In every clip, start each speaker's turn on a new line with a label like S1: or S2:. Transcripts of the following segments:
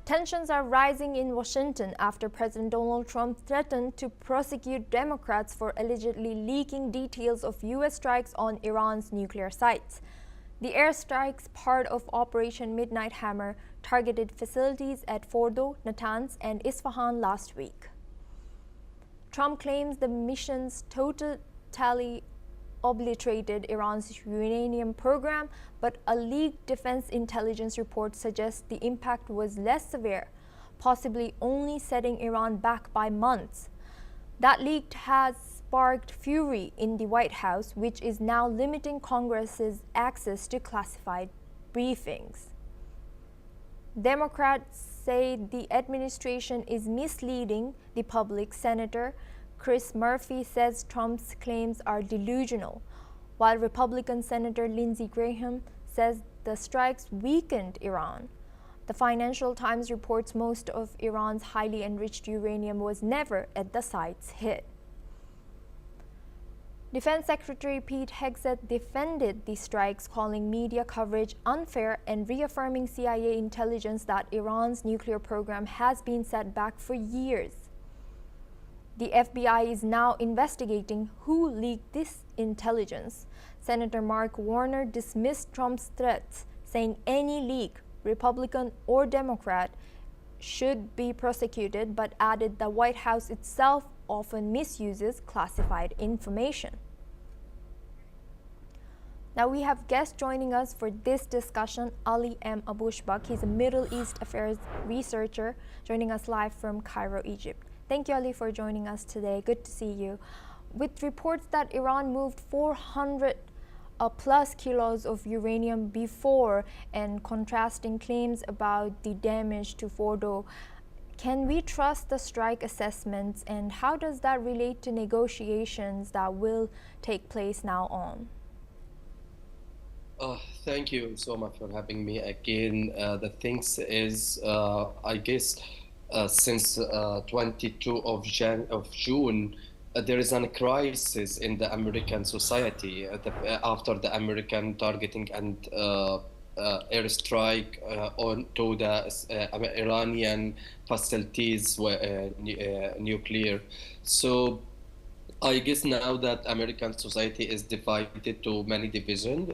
S1: Tensions are rising in Washington after President Donald Trump threatened to prosecute Democrats for allegedly leaking details of U.S. strikes on Iran's nuclear sites. The airstrikes, part of Operation Midnight Hammer, targeted facilities at Fordo, Natanz, and Isfahan last week. Trump claims the missions totally obliterated Iran's uranium program, but a leaked defense intelligence report suggests the impact was less severe, possibly only setting Iran back by months. That leak has sparked fury in the White House, which is now limiting Congress's access to classified briefings. Democrats say the administration is misleading the public. Senator Chris Murphy says Trump's claims are delusional, while Republican Senator Lindsey Graham says the strikes weakened Iran. The Financial Times reports most of Iran's highly enriched uranium was never at the sites hit. Defense Secretary Pete Hegseth defended the strikes, calling media coverage unfair and reaffirming CIA intelligence that Iran's nuclear program has been set back for years. The FBI is now investigating who leaked this intelligence. Senator Mark Warner dismissed Trump's threats, saying any leak, Republican or Democrat, should be prosecuted, but added the White House itself often misuses classified information. Now we have guests joining us for this discussion. Ali M. Abushbak, he's a Middle East Affairs researcher, joining us live from Cairo, Egypt. Thank you, Ali, for joining us today. Good to see you. With reports that Iran moved 400 plus kilos of uranium before and contrasting claims about the damage to Fordo, can we trust the strike assessments, and how does that relate to negotiations that will take place now on?
S2: Thank you so much for having me again. The things is, I guess, since 22 of June, there is a crisis in the American society after the American targeting and airstrike onto the Iranian facilities nuclear. So I guess now that American society is divided to many divisions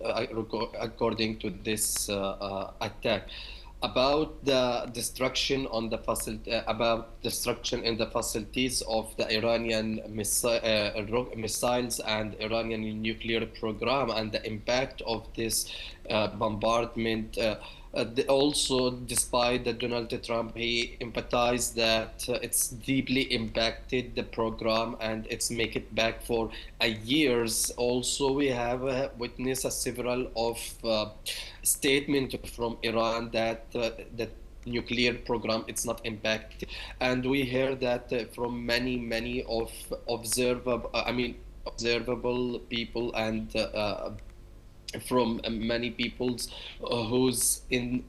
S2: according to this attack. About the destruction on the about destruction in the facilities of the Iranian missiles and Iranian nuclear program and the impact of this bombardment. Also, despite that Donald Trump, he empathized that it's deeply impacted the program and it's make it back for years. Also, we have witnessed several of statements from Iran that the nuclear program it's not impacted, and we hear that from many of observable people and from many peoples who's in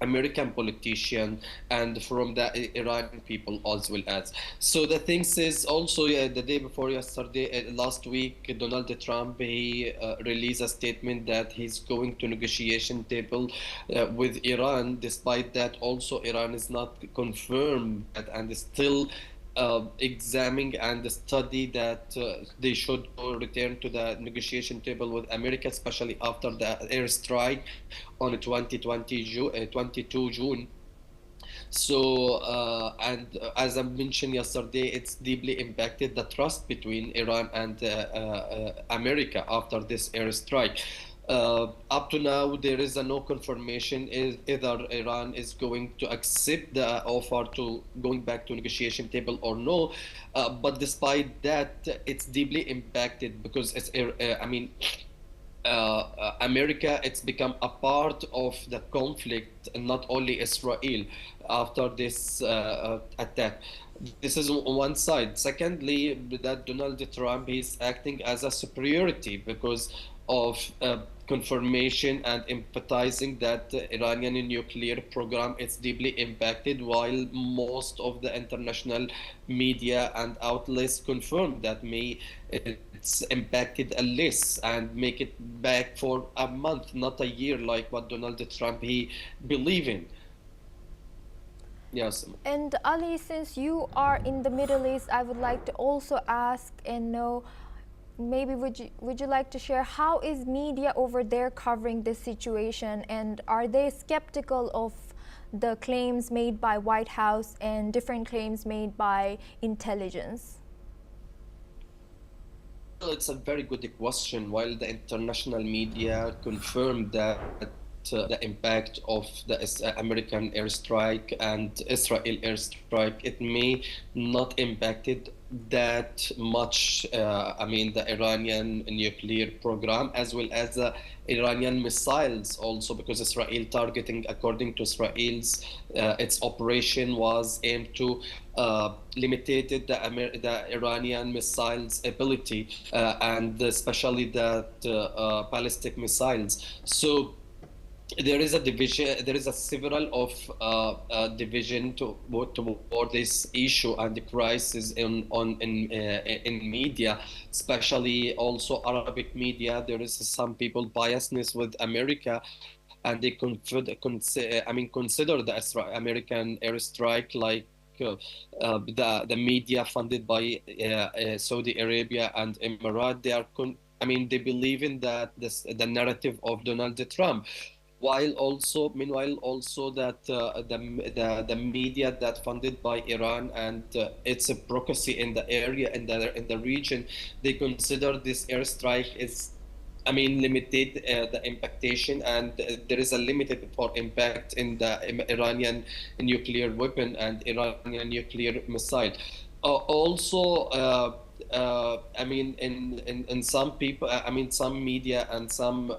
S2: American politician and from the Iranian people as well as. So the things is also the day before yesterday, last week, Donald Trump, he released a statement that he's going to negotiation table with Iran. Despite that, also Iran is not confirmed and is still examining and study that they should return to the negotiation table with America, especially after the airstrike on 22 June. So, and as I mentioned yesterday, it's deeply impacted the trust between Iran and America after this airstrike. Up to now, there is no confirmation either Iran is going to accept the offer to going back to negotiation table or no. But despite that, it's deeply impacted because it's, America, it's become a part of the conflict, and not only Israel, after this attack. This is one side. Secondly, that Donald Trump is acting as a superiority because of confirmation and empathizing that the Iranian nuclear program is deeply impacted, while most of the international media and outlets confirm that it's impacted less and make it back for a month, not a year, like what Donald Trump he believe in. Yes.
S1: And Ali, since you are in the Middle East, I would like to also ask and know, maybe would you like to share how is media over there covering this situation, and are they skeptical of the claims made by White House and different claims made by intelligence?
S2: Well, it's a very good question. While the international media confirmed that the impact of the American airstrike and Israel airstrike, it may not impacted that much. I mean, the Iranian nuclear program as well as the Iranian missiles also, because Israel targeting, according to Israel's, its operation was aimed to limited the Iranian missiles ability and especially the ballistic missiles. So there is a division, there is a several of division toward this issue and the crisis in media, especially also Arabic media. There is some people biasness with America, and they consider the American airstrike like the media funded by Saudi Arabia and Emirates. They are they believe in that the narrative of Donald Trump, while also meanwhile also that the media that funded by Iran and its a proxy in the area in the region, they consider this airstrike is limited the impactation, and there is a limited for impact in the Iranian nuclear weapon and Iranian nuclear missile. Also, in some people, some media and some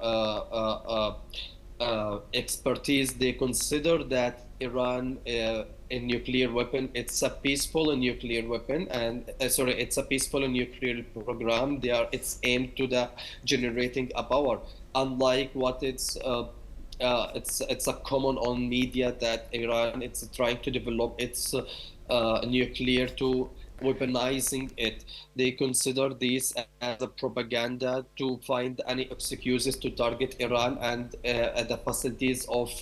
S2: expertise, they consider that Iran a nuclear weapon, it's a peaceful nuclear weapon, and it's a peaceful nuclear program. It's aimed to the generating a power, unlike what it's a common on media that Iran it's trying to develop its nuclear to weaponizing it. They consider this as a propaganda to find any excuses to target Iran and the facilities of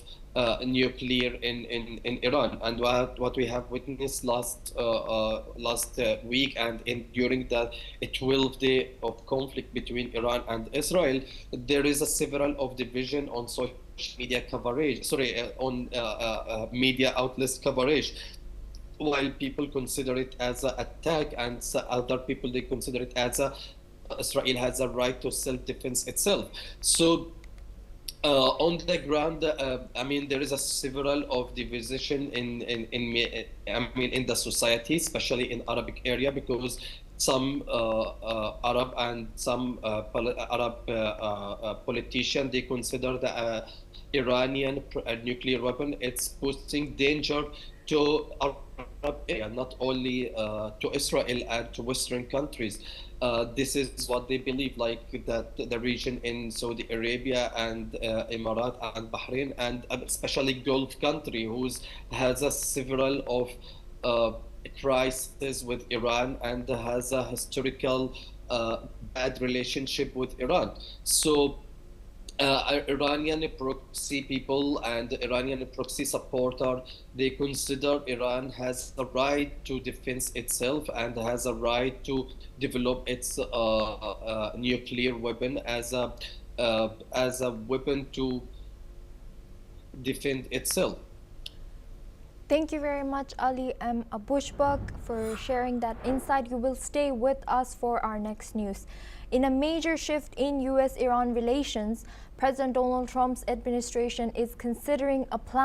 S2: nuclear in Iran. And what we have witnessed last week and during the 12 day of conflict between Iran and Israel, there is a several of division on social media coverage, on media outlets coverage. While people consider it as an attack, and other people they consider it as Israel has a right to self-defense itself. So on the ground, there is a several of division in the society, especially in Arabic area, because some Arab and some Arab politicians, they consider the Iranian nuclear weapon it's posing danger to Arab area, not only to Israel and to Western countries. This is what they believe, like that the region in Saudi Arabia and Emirat and Bahrain, and especially Gulf country, who's has a several of crises with Iran and has a historical bad relationship with Iran. So Iranian proxy people and Iranian proxy supporter, they consider Iran has the right to defend itself and has a right to develop its nuclear weapon as a weapon to defend itself.
S1: Thank you very much, Ali M. Abushbak, for sharing that insight. You will stay with us for our next news. In a major shift in U.S.-Iran relations, President Donald Trump's administration is considering a plan